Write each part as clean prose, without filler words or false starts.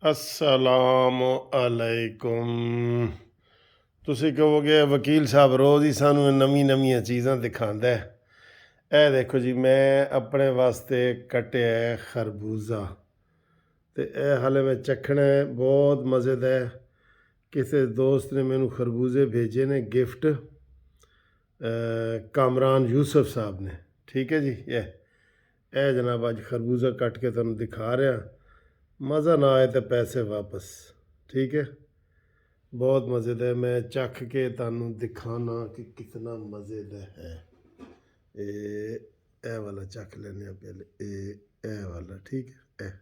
ਅਸਲਾਮ ਅਲੈਕੁਮ। ਤੁਸੀਂ ਕਹੋਗੇ ਵਕੀਲ ਸਾਹਿਬ ਰੋਜ਼ ਹੀ ਸਾਨੂੰ ਨਵੀਆਂ ਚੀਜ਼ਾਂ ਦਿਖਾਉਂਦਾ ਹੈ। ਇਹ ਦੇਖੋ ਜੀ, ਮੈਂ ਆਪਣੇ ਵਾਸਤੇ ਕੱਟਿਆ ਹੈ ਖਰਬੂਜ਼ਾ, ਅਤੇ ਇਹ ਹਾਲੇ ਮੈਂ ਚੱਖਣਾ ਹੈ, ਬਹੁਤ ਮਜ਼ੇਦਾਰ ਹੈ। ਕਿਸੇ ਦੋਸਤ ਨੇ ਮੈਨੂੰ ਖਰਬੂਜ਼ੇ ਭੇਜੇ ਨੇ ਗਿਫਟ, ਕਾਮਰਾਨ ਯੂਸਫ ਸਾਹਿਬ ਨੇ। ਠੀਕ ਹੈ ਜੀ, ਇਹ ਜਨਾਬ ਅੱਜ ਖਰਬੂਜ਼ਾ ਕੱਟ ਕੇ ਤੁਹਾਨੂੰ ਦਿਖਾ ਰਿਹਾ। ਮਜ਼ਾ ਨਾ ਆਏ ਤਾਂ ਪੈਸੇ ਵਾਪਸ। ਠੀਕ ਹੈ, ਬਹੁਤ ਮਜ਼ੇਦਾਰ। ਮੈਂ ਚੱਖ ਕੇ ਤੁਹਾਨੂੰ ਦਿਖਾਣਾ ਕਿ ਕਿਤਨਾ ਮਜ਼ੇਦਾਰ ਹੈ। ਇਹ ਵਾਲਾ ਚੱਖ ਲੈਂਦੇ ਹਾਂ ਪਹਿਲੇ, ਇਹ ਵਾਲਾ। ਠੀਕ ਹੈ,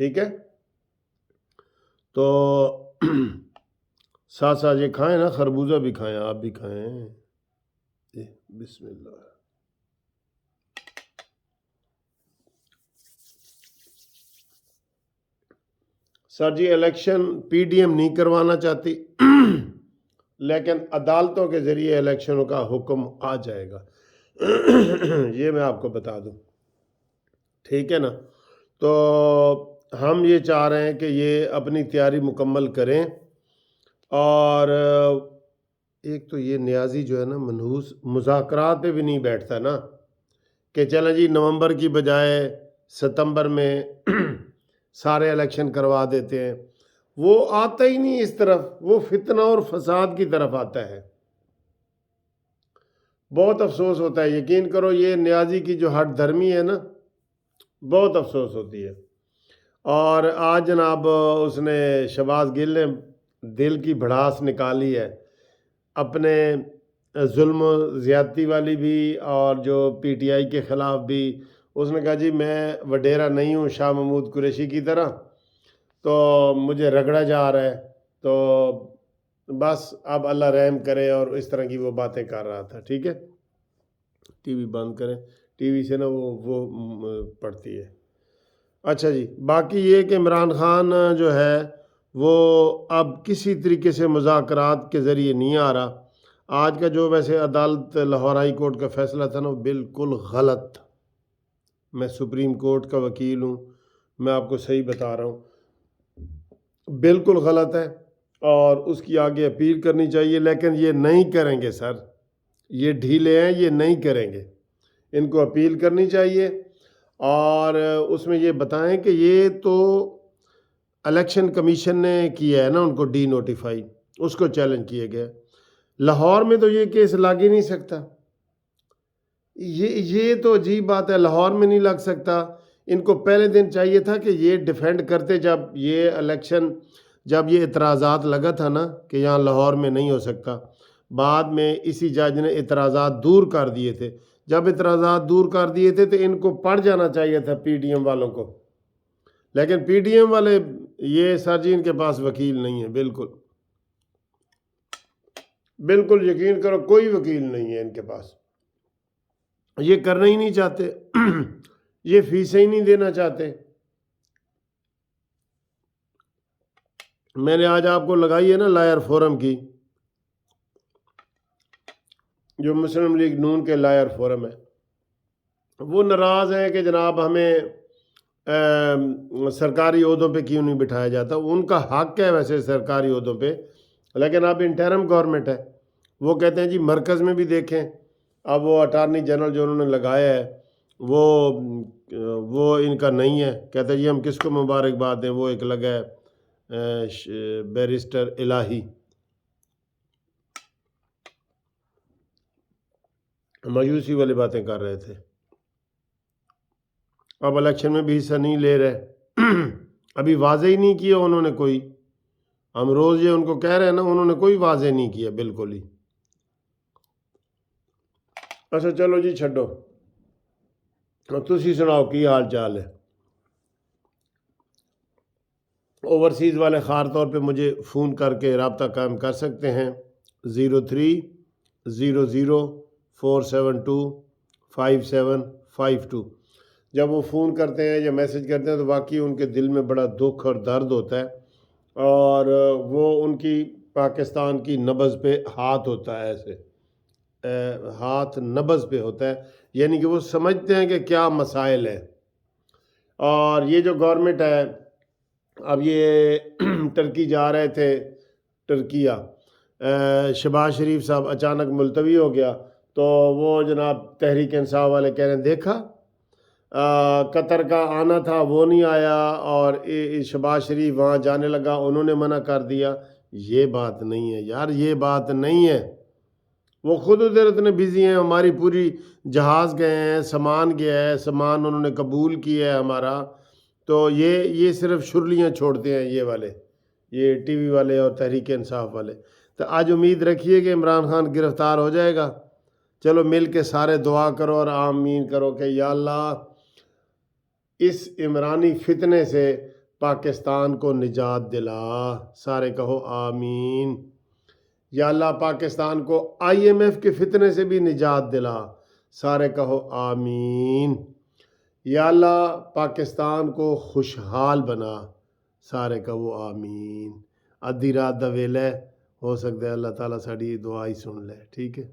ٹھیک ہے، تو ساتھ ساتھ یہ کھائیں نا، خربوزہ بھی کھائیں، آپ بھی کھائیں. بسم اللہ. سر جی الیکشن پی ڈی ایم نہیں کروانا چاہتی لیکن عدالتوں کے ذریعے الیکشنوں کا حکم آ جائے گا. یہ میں آپ کو بتا دوں، ٹھیک ہے نا. تو ہم یہ چاہ رہے ہیں کہ یہ اپنی تیاری مکمل کریں. اور ایک تو یہ نیازی جو ہے نا منحوس، مذاکرات پہ بھی نہیں بیٹھتا نا، کہ چلیں جی نومبر کی بجائے ستمبر میں سارے الیکشن کروا دیتے ہیں. وہ آتا ہی نہیں اس طرف، وہ فتنہ اور فساد کی طرف آتا ہے. بہت افسوس ہوتا ہے، یقین کرو یہ نیازی کی جو ہٹ دھرمی ہے نا، بہت افسوس ہوتی ہے. اور آج جناب اس نے شہباز گل نے دل کی بھڑاس نکالی ہے اپنے ظلم و زیادتی والی بھی، اور جو پی ٹی آئی کے خلاف بھی. اس نے کہا جی میں وڈیرا نہیں ہوں شاہ محمود قریشی کی طرح، تو مجھے رگڑا جا رہا ہے، تو بس اب اللہ رحم کرے. اور اس طرح کی وہ باتیں کر رہا تھا. ٹھیک ہے، ٹی وی بند کریں، ٹی وی سے نا وہ پڑتی ہے. اچھا جی، باقی یہ کہ عمران خان جو ہے وہ اب کسی طریقے سے مذاکرات کے ذریعے نہیں آ رہا. آج کا جو ویسے عدالت لاہور ہائی کورٹ کا فیصلہ تھا نا، وہ بالکل غلط. میں سپریم کورٹ کا وکیل ہوں، میں آپ کو صحیح بتا رہا ہوں، بالکل غلط ہے. اور اس کی آگے اپیل کرنی چاہیے، لیکن یہ نہیں کریں گے سر، یہ ڈھیلے ہیں، یہ نہیں کریں گے. ان کو اپیل کرنی چاہیے، اور اس میں یہ بتائیں کہ یہ تو الیکشن کمیشن نے کیا ہے نا ان کو ڈی نوٹیفائی، اس کو چیلنج کیا گیا. لاہور میں تو یہ کیس لگ ہی نہیں سکتا. یہ تو عجیب بات ہے، لاہور میں نہیں لگ سکتا. ان کو پہلے دن چاہیے تھا کہ یہ ڈیفینڈ کرتے، جب یہ الیکشن، جب یہ اعتراضات لگا تھا نا کہ یہاں لاہور میں نہیں ہو سکتا. بعد میں اسی جج نے اعتراضات دور کر دیے تھے. جب اعتراضات دور کر دیے تھے تو ان کو پڑ جانا چاہیے تھا پی ڈی ایم والوں کو. لیکن پی ڈی ایم والے یہ سر جی ان کے پاس وکیل نہیں ہے، بالکل یقین کرو کوئی وکیل نہیں ہے ان کے پاس. یہ کرنا ہی نہیں چاہتے، یہ فیسیں ہی نہیں دینا چاہتے. میں نے آج آپ کو لگائی ہے نا لائر فورم کی، جو مسلم لیگ نون کے لائر فورم ہے. وہ ناراض ہیں کہ جناب ہمیں سرکاری عہدوں پہ کیوں نہیں بٹھایا جاتا. ان کا حق ہے ویسے سرکاری عہدوں پہ، لیکن اب انٹرم گورنمنٹ ہے. وہ کہتے ہیں جی مرکز میں بھی دیکھیں. اب وہ اٹارنی جنرل جو انہوں نے لگایا ہے وہ ان کا نہیں ہے. کہتے ہیں جی ہم کس کو مبارکباد دیں. وہ ایک لگا ہے بیرسٹر الہی، مایوسی والی باتیں کر رہے تھے. اب الیکشن میں بھی حصہ نہیں لے رہے. ابھی واضح ہی نہیں کیا انہوں نے کوئی. ہم روز یہ ان کو کہہ رہے ہیں نا، انہوں نے کوئی واضح نہیں کیا بالکل ہی. اچھا چلو جی چھڈو، تسی سناؤ کی حال چال ہے. اوورسیز والے خاص طور پہ مجھے فون کر کے رابطہ قائم کر سکتے ہیں 0300472552. جب وہ فون کرتے ہیں یا میسج کرتے ہیں تو واقعی ان کے دل میں بڑا دکھ اور درد ہوتا ہے، اور وہ ان کی پاکستان کی نبض پہ ہاتھ ہوتا ہے، ایسے ہاتھ نبض پہ ہوتا ہے، یعنی کہ وہ سمجھتے ہیں کہ کیا مسائل ہیں. اور یہ جو گورنمنٹ ہے، اب یہ ٹرکی جا رہے تھے، ٹرکیہ، شہباز شریف صاحب اچانک ملتوی ہو گیا، تو وہ جناب تحریک انصاف والے کہہ رہے ہیں دیکھا قطر کا آنا تھا وہ نہیں آیا، اور شہباز شریف وہاں جانے لگا انہوں نے منع کر دیا. یہ بات نہیں ہے یار، یہ بات نہیں ہے. وہ خود ادھر اتنے بزی ہیں، ہماری پوری جہاز گئے ہیں، سامان گیا ہے، سامان انہوں نے قبول کیا ہے ہمارا. تو یہ صرف شرلیاں چھوڑتے ہیں یہ والے، یہ ٹی وی والے اور تحریک انصاف والے. تو آج امید رکھیے کہ عمران خان گرفتار ہو جائے گا. چلو مل کے سارے دعا کرو اور آمین کرو کہ یا اللہ اس عمرانی فتنے سے پاکستان کو نجات دلا، سارے کہو آمین۔ یا اللہ پاکستان کو IMF کے فتنے سے بھی نجات دلا، سارے کہو آمین۔ یا اللہ پاکستان کو خوشحال بنا، سارے کہو آمین۔ ادھی رات دا ویلا ہے، ہو سکتا ہے اللہ تعالیٰ ساڑی دعا ہی سن لے، ٹھیک ہے۔